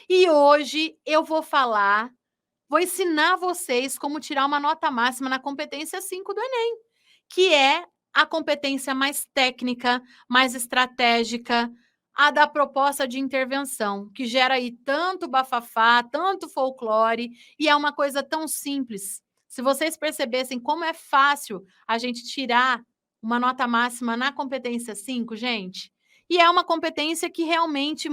E hoje eu vou ensinar vocês como tirar uma nota máxima na competência 5 do Enem, que é a competência mais técnica, mais estratégica, a da proposta de intervenção, que gera aí tanto bafafá, tanto folclore, e é uma coisa tão simples. Se vocês percebessem como é fácil a gente tirar uma nota máxima na competência 5, gente, e é uma competência que realmente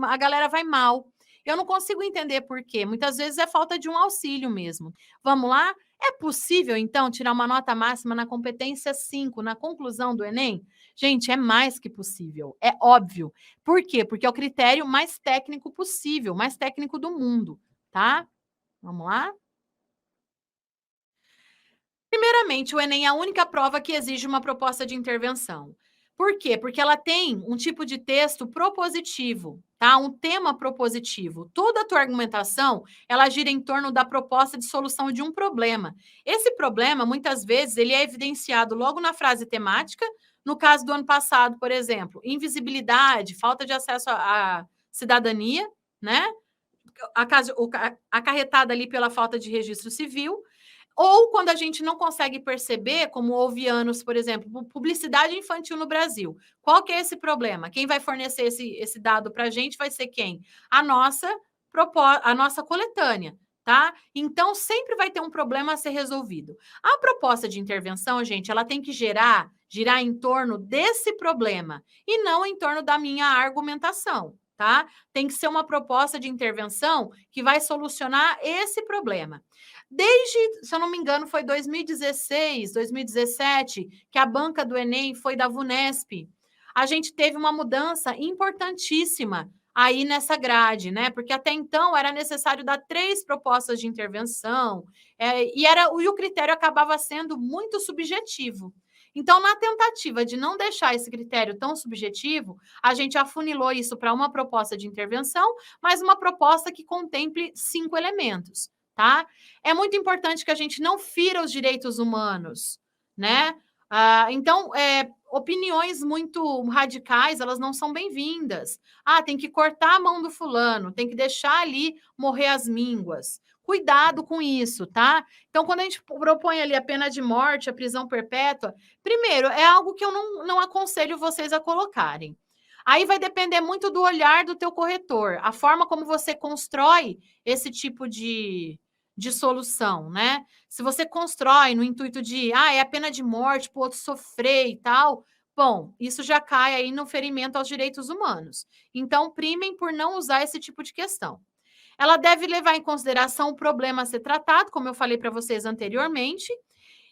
a galera vai mal. Eu não consigo entender por quê. Muitas vezes é falta de um auxílio mesmo. Vamos lá? É possível, então, tirar uma nota máxima na competência 5, na conclusão do Enem? Gente, é mais que possível. É óbvio. Por quê? Porque é o critério mais técnico possível, mais técnico do mundo, tá? Vamos lá? Primeiramente, o Enem é a única prova que exige uma proposta de intervenção. Por quê? Porque ela tem um tipo de texto propositivo, tá? Um tema propositivo. Toda a tua argumentação, ela gira em torno da proposta de solução de um problema. Esse problema, muitas vezes, ele é evidenciado logo na frase temática. No caso do ano passado, por exemplo, invisibilidade, falta de acesso à cidadania, né? Acarretada ali pela falta de registro civil. Ou quando a gente não consegue perceber, como houve anos, por exemplo, publicidade infantil no Brasil. Qual que é esse problema? Quem vai fornecer esse dado para a gente vai ser quem? A nossa coletânea, tá? Então, sempre vai ter um problema a ser resolvido. A proposta de intervenção, gente, ela tem que girar em torno desse problema e não em torno da minha argumentação, tá? Tem que ser uma proposta de intervenção que vai solucionar esse problema. Desde, se eu não me engano, foi 2016, 2017, que a banca do Enem foi da VUNESP. A gente teve uma mudança importantíssima aí nessa grade, né? Porque até então era necessário dar 3 propostas de intervenção, e o critério acabava sendo muito subjetivo. Então, na tentativa de não deixar esse critério tão subjetivo, a gente afunilou isso para uma proposta de intervenção, mas uma proposta que contemple 5 elementos, tá? É muito importante que a gente não fira os direitos humanos, né? Então, opiniões muito radicais, elas não são bem-vindas. Tem que cortar a mão do fulano, tem que deixar ali morrer as mínguas. Cuidado com isso, tá? Então, quando a gente propõe ali a pena de morte, a prisão perpétua, primeiro, é algo que eu não aconselho vocês a colocarem. Aí vai depender muito do olhar do teu corretor, a forma como você constrói esse tipo de solução, né? Se você constrói no intuito de, é a pena de morte para o outro sofrer e tal, bom, isso já cai aí no ferimento aos direitos humanos. Então, primem por não usar esse tipo de questão. Ela deve levar em consideração o problema a ser tratado, como eu falei para vocês anteriormente,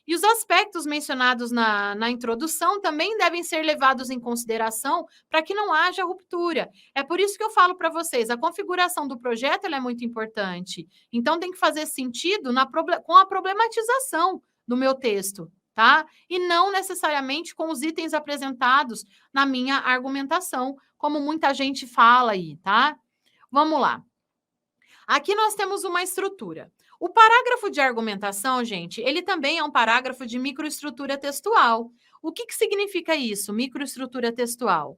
e os aspectos mencionados na introdução também devem ser levados em consideração para que não haja ruptura. É por isso que eu falo para vocês, a configuração do projeto é muito importante. Então, tem que fazer sentido com a problematização do meu texto, tá? E não necessariamente com os itens apresentados na minha argumentação, como muita gente fala aí, tá? Vamos lá. Aqui nós temos uma estrutura. O parágrafo de argumentação, gente, ele também é um parágrafo de microestrutura textual. O que significa isso, microestrutura textual?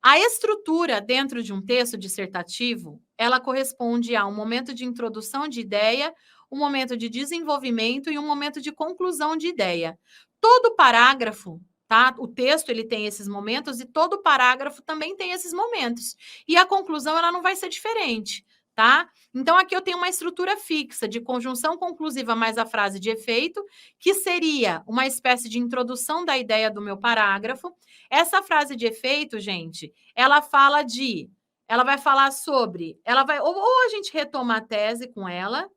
A estrutura dentro de um texto dissertativo, ela corresponde a um momento de introdução de ideia, um momento de desenvolvimento e um momento de conclusão de ideia. Todo parágrafo, tá? O texto ele tem esses momentos e todo parágrafo também tem esses momentos. E a conclusão ela não vai ser diferente, tá? Então aqui eu tenho uma estrutura fixa de conjunção conclusiva mais a frase de efeito, que seria uma espécie de introdução da ideia do meu parágrafo. Essa frase de efeito, gente, ela vai falar sobre, ou a gente retoma a tese com ela,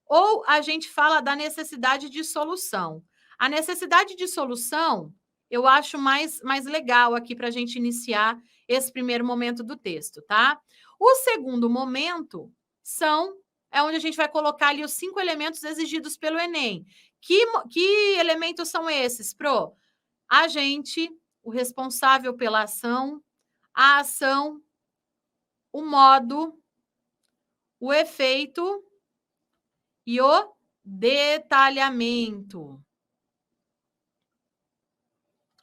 ou a gente fala da necessidade de solução. A necessidade de solução, eu acho mais legal aqui para a gente iniciar esse primeiro momento do texto, tá? O segundo momento é onde a gente vai colocar ali os 5 elementos exigidos pelo Enem. Que elementos são esses, Pro? Agente, o responsável pela ação, a ação, o modo, o efeito e o detalhamento.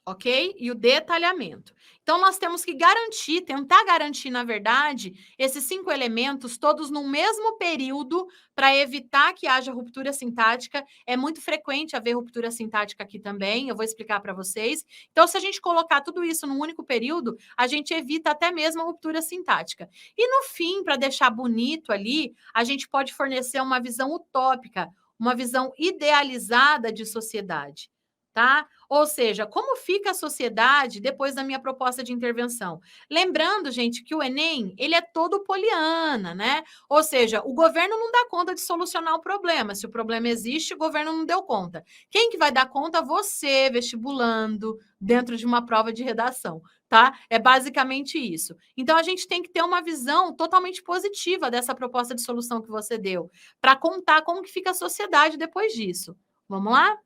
ok? E o detalhamento. Então, nós temos que garantir, tentar garantir, na verdade, esses 5 elementos todos no mesmo período para evitar que haja ruptura sintática. É muito frequente haver ruptura sintática aqui também, eu vou explicar para vocês. Então, se a gente colocar tudo isso num único período, a gente evita até mesmo a ruptura sintática. E no fim, para deixar bonito ali, a gente pode fornecer uma visão utópica, uma visão idealizada de sociedade, tá? Ou seja, como fica a sociedade depois da minha proposta de intervenção? Lembrando, gente, que o Enem, ele é todo poliana, né? Ou seja, o governo não dá conta de solucionar o problema. Se o problema existe, o governo não deu conta. Quem que vai dar conta? Você, vestibulando, dentro de uma prova de redação, tá? É basicamente isso. Então, a gente tem que ter uma visão totalmente positiva dessa proposta de solução que você deu, para contar como que fica a sociedade depois disso. Vamos lá?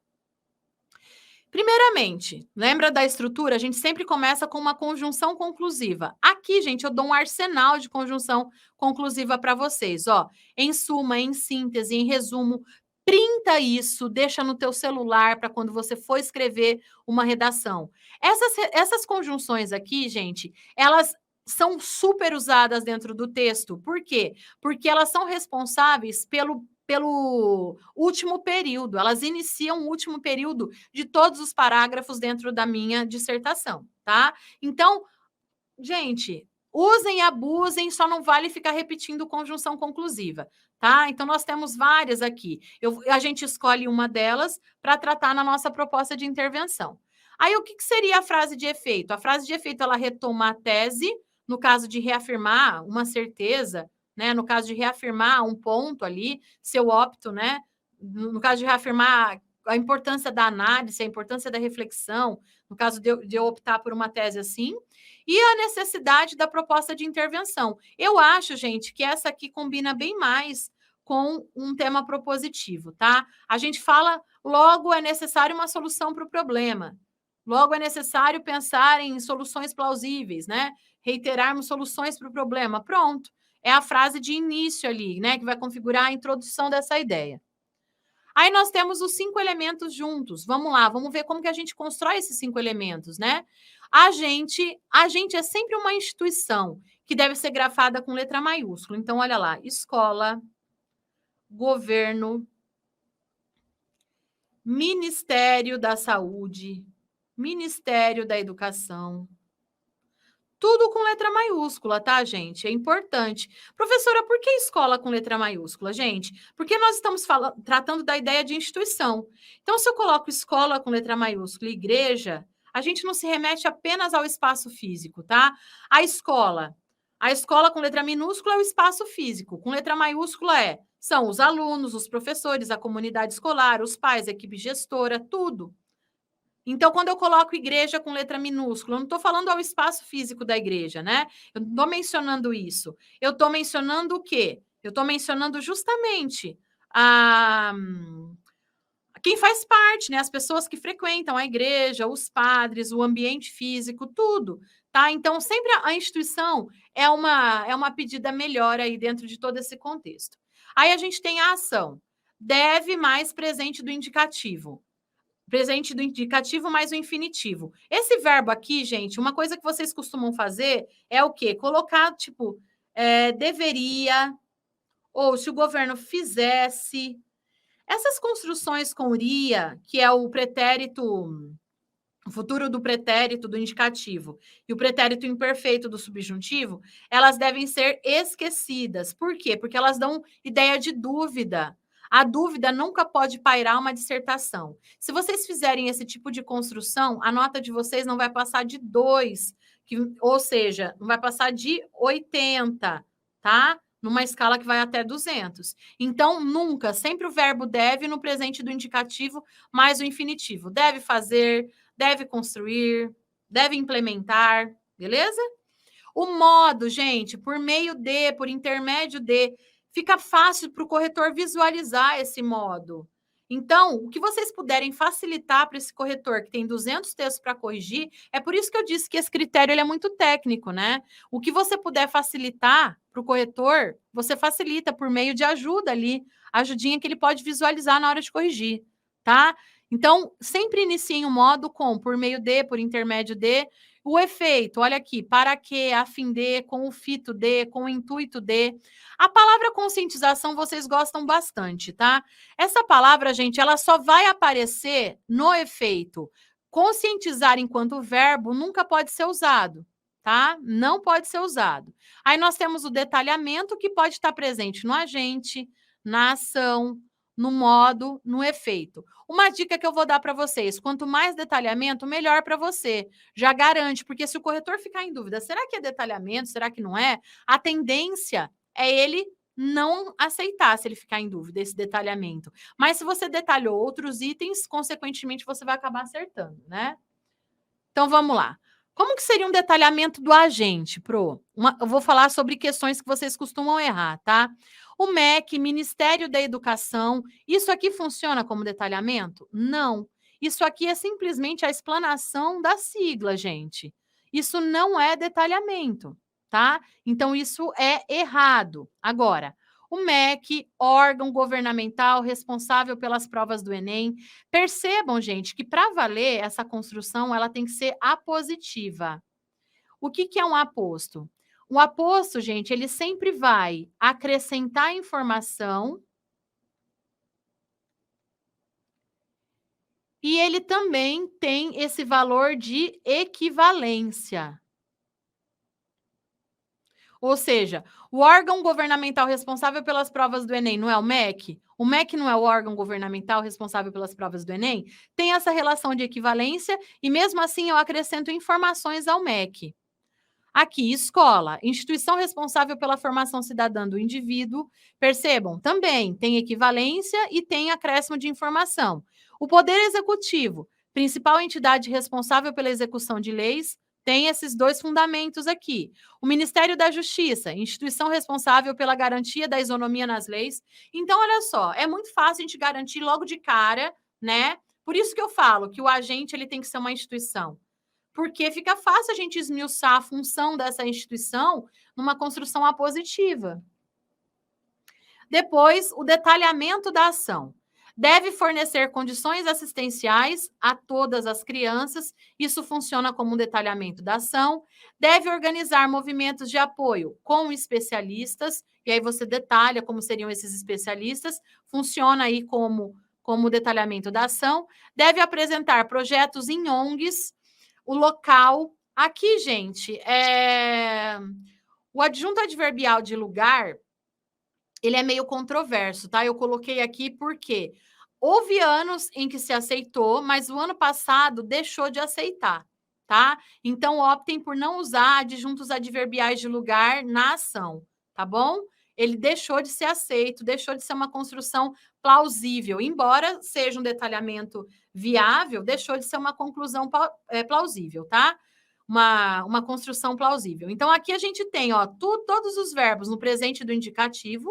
Primeiramente, lembra da estrutura? A gente sempre começa com uma conjunção conclusiva. Aqui, gente, eu dou um arsenal de conjunção conclusiva para vocês. Ó, em suma, em síntese, em resumo, printa isso, deixa no teu celular para quando você for escrever uma redação. Essas conjunções aqui, gente, elas são super usadas dentro do texto. Por quê? Porque elas são responsáveis pelo último período, elas iniciam o último período de todos os parágrafos dentro da minha dissertação, tá? Então, gente, usem e abusem, só não vale ficar repetindo conjunção conclusiva, tá? Então, nós temos várias aqui. A gente escolhe uma delas para tratar na nossa proposta de intervenção. Aí, o que seria a frase de efeito? A frase de efeito, ela retoma a tese, no caso de reafirmar uma certeza, né? No caso de reafirmar um ponto ali, se eu opto, né? No caso de reafirmar a importância da análise, a importância da reflexão, no caso de eu optar por uma tese assim, e a necessidade da proposta de intervenção. Eu acho, gente, que essa aqui combina bem mais com um tema propositivo, tá? A gente fala, logo é necessário uma solução para o problema. Logo é necessário pensar em soluções plausíveis, né? Reiterarmos soluções para o problema. Pronto. É a frase de início ali, né? Que vai configurar a introdução dessa ideia. Aí nós temos os 5 elementos juntos. Vamos lá, vamos ver como que a gente constrói esses 5 elementos, né? A gente é sempre uma instituição que deve ser grafada com letra maiúscula. Então, olha lá, escola, governo, Ministério da Saúde, Ministério da Educação, tudo com letra maiúscula, tá, gente? É importante. Professora, por que escola com letra maiúscula, gente? Porque nós estamos tratando da ideia de instituição. Então, se eu coloco escola com letra maiúscula e igreja, a gente não se remete apenas ao espaço físico, tá? A escola com letra minúscula é o espaço físico, com letra maiúscula são os alunos, os professores, a comunidade escolar, os pais, a equipe gestora, tudo. Então, quando eu coloco igreja com letra minúscula, eu não estou falando ao espaço físico da igreja, né? Eu não estou mencionando isso. Eu estou mencionando o quê? Eu estou mencionando justamente a quem faz parte, né? As pessoas que frequentam a igreja, os padres, o ambiente físico, tudo, tá? Então, sempre a instituição é uma pedida melhor aí dentro de todo esse contexto. Aí a gente tem a ação. Deve mais presente do indicativo. Presente do indicativo mais o infinitivo. Esse verbo aqui, gente, uma coisa que vocês costumam fazer é o quê? Colocar, tipo, deveria, ou se o governo fizesse. Essas construções com iria, que é o pretérito, o futuro do pretérito do indicativo e o pretérito imperfeito do subjuntivo, elas devem ser esquecidas. Por quê? Porque elas dão ideia de dúvida. A dúvida nunca pode pairar uma dissertação. Se vocês fizerem esse tipo de construção, a nota de vocês não vai passar de 2, ou seja, não vai passar de 80, tá? Numa escala que vai até 200. Então, nunca, sempre o verbo deve no presente do indicativo mais o infinitivo. Deve fazer, deve construir, deve implementar, beleza? O modo, gente, por meio de, por intermédio de, fica fácil para o corretor visualizar esse modo. Então, o que vocês puderem facilitar para esse corretor que tem 200 textos para corrigir, é por isso que eu disse que esse critério ele é muito técnico, né? O que você puder facilitar para o corretor, você facilita por meio de ajuda ali, ajudinha que ele pode visualizar na hora de corrigir, tá? Então, sempre iniciem o modo com por meio de, por intermédio de. O efeito, olha aqui, para que, a fim de, com o fito de, com o intuito de. A palavra conscientização vocês gostam bastante, tá? Essa palavra, gente, ela só vai aparecer no efeito. Conscientizar enquanto verbo nunca pode ser usado, tá? Não pode ser usado. Aí nós temos o detalhamento que pode estar presente no agente, na ação, no modo, no efeito. Uma dica que eu vou dar para vocês: quanto mais detalhamento, melhor para você. Já garante, porque se o corretor ficar em dúvida, será que é detalhamento, será que não é? A tendência é ele não aceitar, se ele ficar em dúvida, esse detalhamento. Mas se você detalhou outros itens, consequentemente, você vai acabar acertando, né? Então, vamos lá. Como que seria um detalhamento do agente, Pro? Eu vou falar sobre questões que vocês costumam errar, tá? O MEC, Ministério da Educação, isso aqui funciona como detalhamento? Não. Isso aqui é simplesmente a explanação da sigla, gente. Isso não é detalhamento, tá? Então, isso é errado. Agora, o MEC, órgão governamental responsável pelas provas do Enem. Percebam, gente, que para valer essa construção, ela tem que ser apositiva. O que é um aposto? Um aposto, gente, ele sempre vai acrescentar informação e ele também tem esse valor de equivalência. Ou seja, o órgão governamental responsável pelas provas do Enem não é o MEC? O MEC não é o órgão governamental responsável pelas provas do Enem? Tem essa relação de equivalência e, mesmo assim, eu acrescento informações ao MEC. Aqui, escola, instituição responsável pela formação cidadã do indivíduo. Percebam, também tem equivalência e tem acréscimo de informação. O Poder Executivo, principal entidade responsável pela execução de leis, tem esses dois fundamentos aqui. O Ministério da Justiça, instituição responsável pela garantia da isonomia nas leis. Então, olha só, é muito fácil a gente garantir logo de cara, né? Por isso que eu falo que o agente ele tem que ser uma instituição. Porque fica fácil a gente esmiuçar a função dessa instituição numa construção apositiva. Depois, o detalhamento da ação. Deve fornecer condições assistenciais a todas as crianças, isso funciona como um detalhamento da ação. Deve organizar movimentos de apoio com especialistas, e aí você detalha como seriam esses especialistas, funciona aí como detalhamento da ação. Deve apresentar projetos em ONGs, o local. Aqui, gente, o adjunto adverbial de lugar, ele é meio controverso, tá? Eu coloquei aqui porque houve anos em que se aceitou, mas o ano passado deixou de aceitar, tá? Então, optem por não usar adjuntos adverbiais de lugar na ação, tá bom? Ele deixou de ser aceito, deixou de ser uma construção plausível. Embora seja um detalhamento viável, deixou de ser uma conclusão plausível, tá? Uma construção plausível. Então, aqui a gente tem, ó, todos os verbos no presente do indicativo,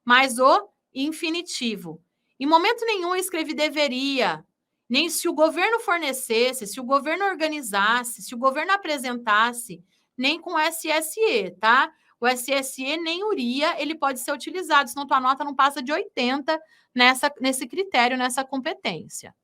mais o infinitivo. Em momento nenhum eu escrevi deveria, nem se o governo fornecesse, se o governo organizasse, se o governo apresentasse, nem com SSE, tá? O SSE nem uria, ele pode ser utilizado, senão tua nota não passa de 80 nesse critério, nessa competência.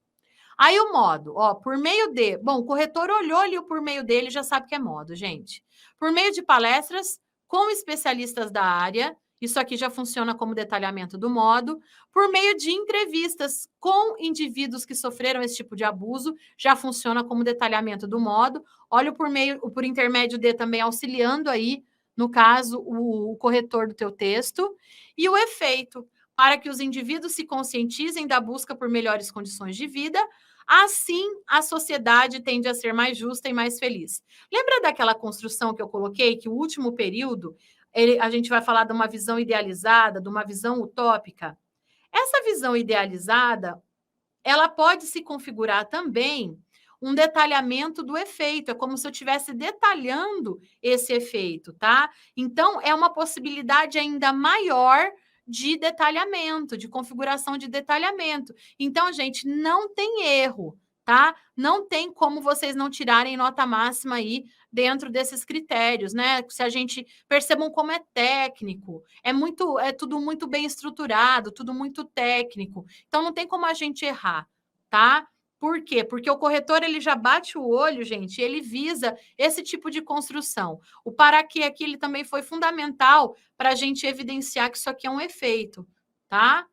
Aí o modo, ó, por meio de... Bom, o corretor olhou ali o por meio dele, já sabe que é modo, gente. Por meio de palestras com especialistas da área, isso aqui já funciona como detalhamento do modo. Por meio de entrevistas com indivíduos que sofreram esse tipo de abuso, já funciona como detalhamento do modo. Olha o por intermédio de também auxiliando aí, no caso, o corretor do teu texto. E o efeito, para que os indivíduos se conscientizem da busca por melhores condições de vida, assim a sociedade tende a ser mais justa e mais feliz. Lembra daquela construção que eu coloquei, que o último período a gente vai falar de uma visão idealizada, de uma visão utópica? Essa visão idealizada, ela pode se configurar também um detalhamento do efeito, é como se eu estivesse detalhando esse efeito, tá? Então, é uma possibilidade ainda maior de detalhamento, de configuração de detalhamento. Então, gente, não tem erro, tá? Não tem como vocês não tirarem nota máxima aí dentro desses critérios, né? Se a gente percebam como é técnico, é tudo muito bem estruturado, tudo muito técnico. Então, não tem como a gente errar. tá? Por quê? Porque o corretor ele já bate o olho, gente, ele visa esse tipo de construção. O para quê aqui ele também foi fundamental para a gente evidenciar que isso aqui é um efeito, tá?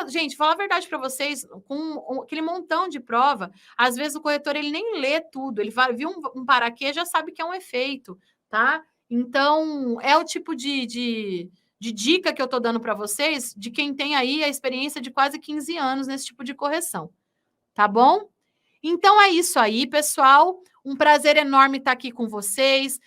Gente, falar a verdade para vocês, com aquele montão de prova, às vezes o corretor ele nem lê tudo, ele vai viu um para quê, já sabe que é um efeito, tá? Então, é o tipo de dica que eu estou dando para vocês, de quem tem aí a experiência de quase 15 anos nesse tipo de correção. Tá bom? Então é isso aí, pessoal. Um prazer enorme estar aqui com vocês.